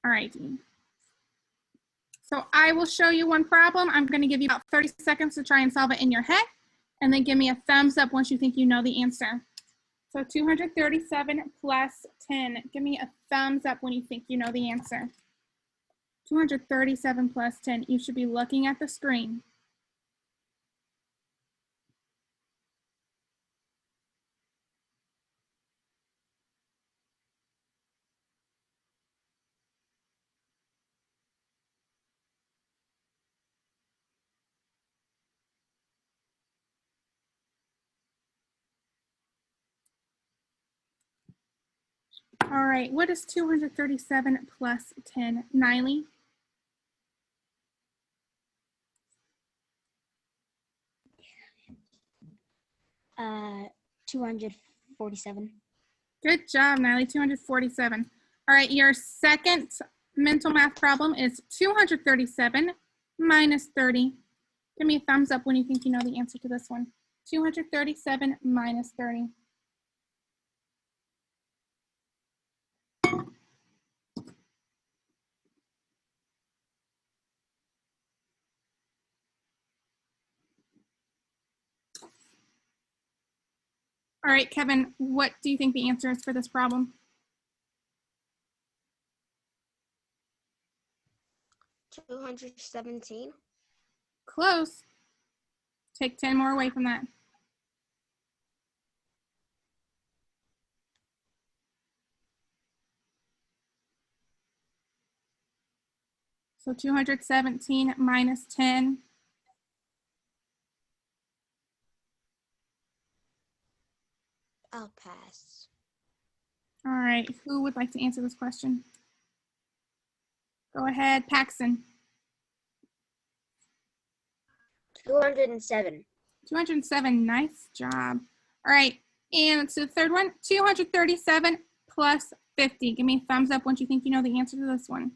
All right. So I will show you one problem. I'm going to give you about 30 seconds to try and solve it in your head, and then give me a thumbs up once you think you know the answer. So 237 plus 10. Give me a thumbs up when you think you know the answer. 237 plus 10. You should be looking at the screen. All right, what is 237 plus 10? Niley? 247. Good job, Niley, 247. All right, your second mental math problem is 237 minus 30. Give me a thumbs up when you think you know the answer to this one. 237 minus 30. All right, Kevin, what do you think the answer is for this problem? 217. Close. Take 10 more away from that. So 217 minus 10. I'll pass. All right, who would like to answer this question? Go ahead, Paxton. 207. 207, nice job. All right, and let's do the third one. 237 plus 50. Give me a thumbs up once you think you know the answer to this one.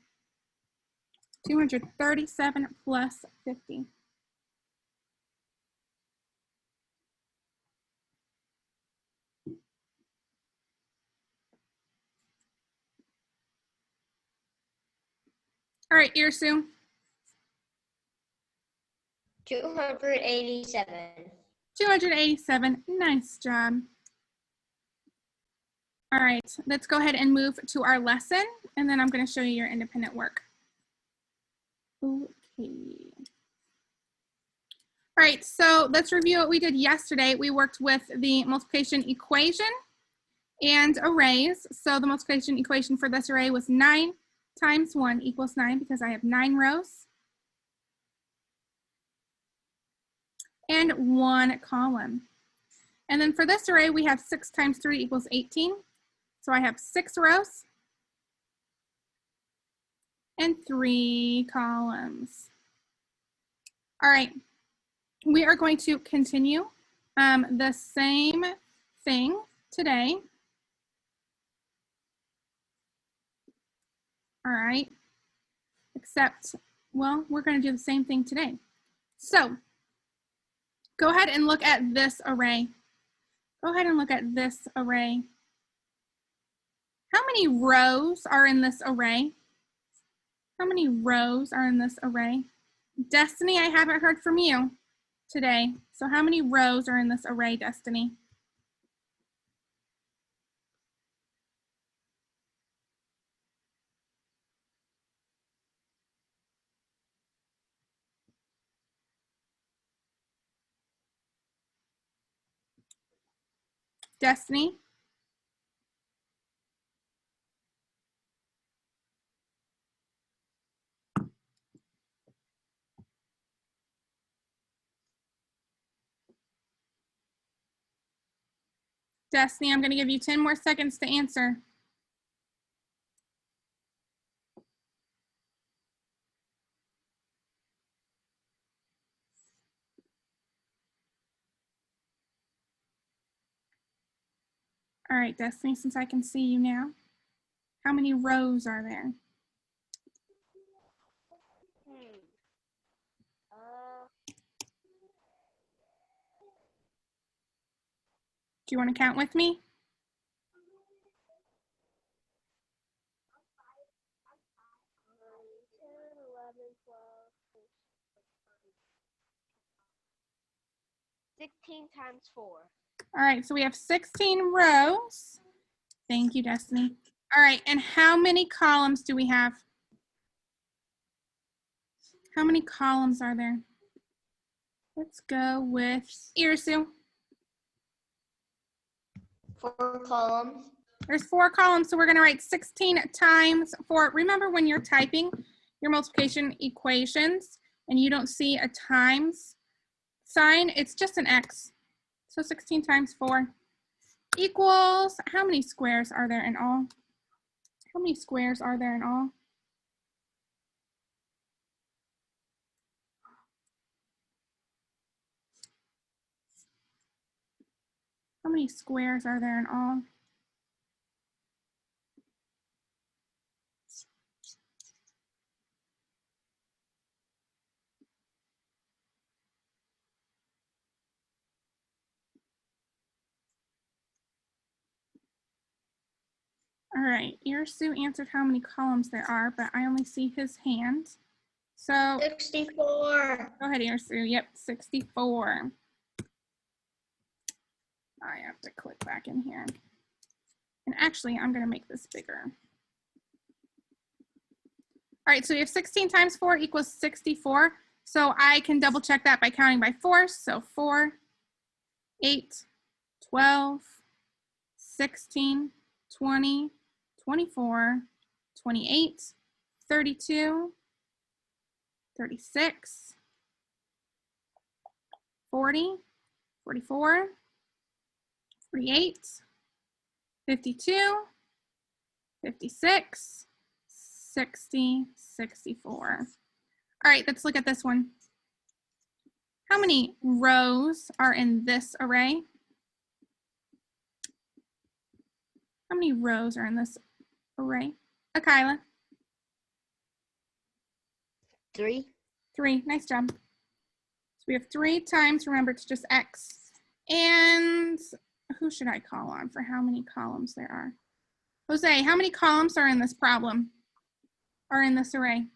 237 plus 50. All right, Irsu. 287. 287, nice job. All right, let's go ahead and move to our lesson, and then I'm going to show you your independent work. Okay. All right, so let's review what we did yesterday. We worked with the multiplication equation and arrays. So the multiplication equation for this array was 9 times 1 equals 9 because I have 9 rows and 1 column. And then for this array, we have 6 times 3 equals 18. So I have 6 rows and 3 columns. All right, we are going to continue the same thing today. All right, except, well, we're going to do the same thing today. So go ahead and look at this array. Go ahead and look at this array. How many rows are in this array? How many rows are in this array? Destiny, I haven't heard from you today. So how many rows are in this array, Destiny? Destiny? Destiny, I'm going to give you 10 more seconds to answer. All right, Destiny, since I can see you now, how many rows are there? Do you want to count with me? $16 times 4. All right, so we have 16 rows. Thank you, Destiny. All right, and how many columns do we have? How many columns are there? Let's go with Irsu. 4 columns. There's 4 columns, so we're gonna write 16 times 4. Remember when you're typing your multiplication equations and you don't see a times sign, it's just an X. So 16 times 4 equals, how many squares are there in all? How many squares are there in all? How many squares are there in all? All right, Irsu answered how many columns there are, but I only see his hand. So 64. go ahead, Irsu. Yep, 64. I have to click back in here. And actually, I'm going to make this bigger. All right, so we have 16 times 4 equals 64. So I can double check that by counting by 4. So 4, 8, 12, 16, 20, 24, 28, 32, 36, 40, 44, 48, 52, 56, 60, 64. All right, let's look at this one. How many rows are in this array? How many rows are in this array? Akila? 3. 3, nice job. So we have 3 times, remember it's just X. And who should I call on for how many columns there are? Jose, how many columns are in this problem? Or in this array?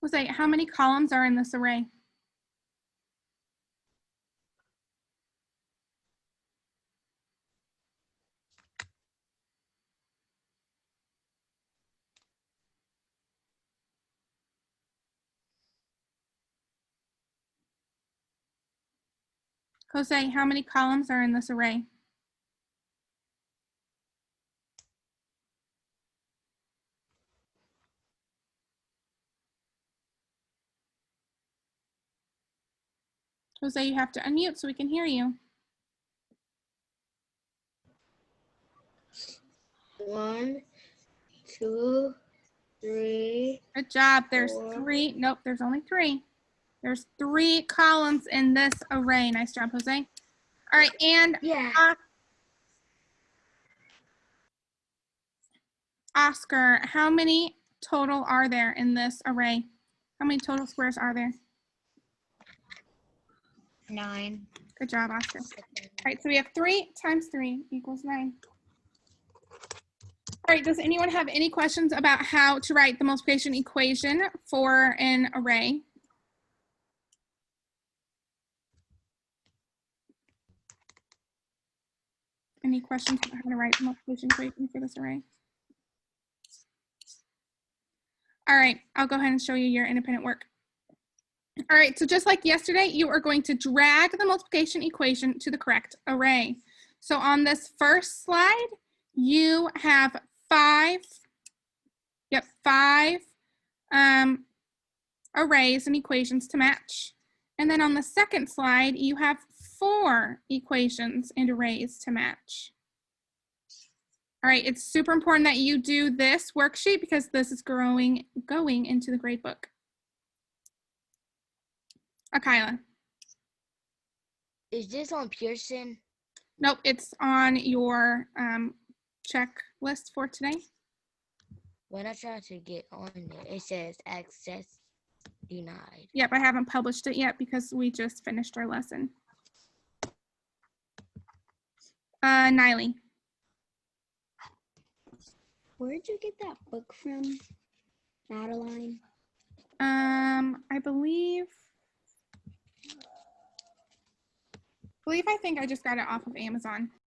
Jose, how many columns are in this array? Jose, how many columns are in this array? Jose, you have to unmute so we can hear you. 1, 2, 3. Good job. There's 4. 3. Nope, there's only 3. There's 3 columns in this array. Nice job, Jose. All right, and Yeah. Oscar, how many total are there in this array? How many total squares are there? 9. Good job, Oscar. All right, so we have 3 times 3 equals 9. All right, does anyone have any questions about how to write the multiplication equation for an array? Any questions about how to write the multiplication equation for this array? All right, I'll go ahead and show you your independent work. All right, so just like yesterday, you are going to drag the multiplication equation to the correct array. So on this first slide, you have 5 arrays and equations to match. And then on the second slide, you have 4 equations and arrays to match. All right, it's super important that you do this worksheet because this is going into the grade book. Akila. Is this on Pearson? Nope, it's on your checklist for today. When I try to get on there, it says access denied. Yep, I haven't published it yet because we just finished our lesson. Niley. Where'd you get that book from, Madeline? I believe I think I just got it off of Amazon.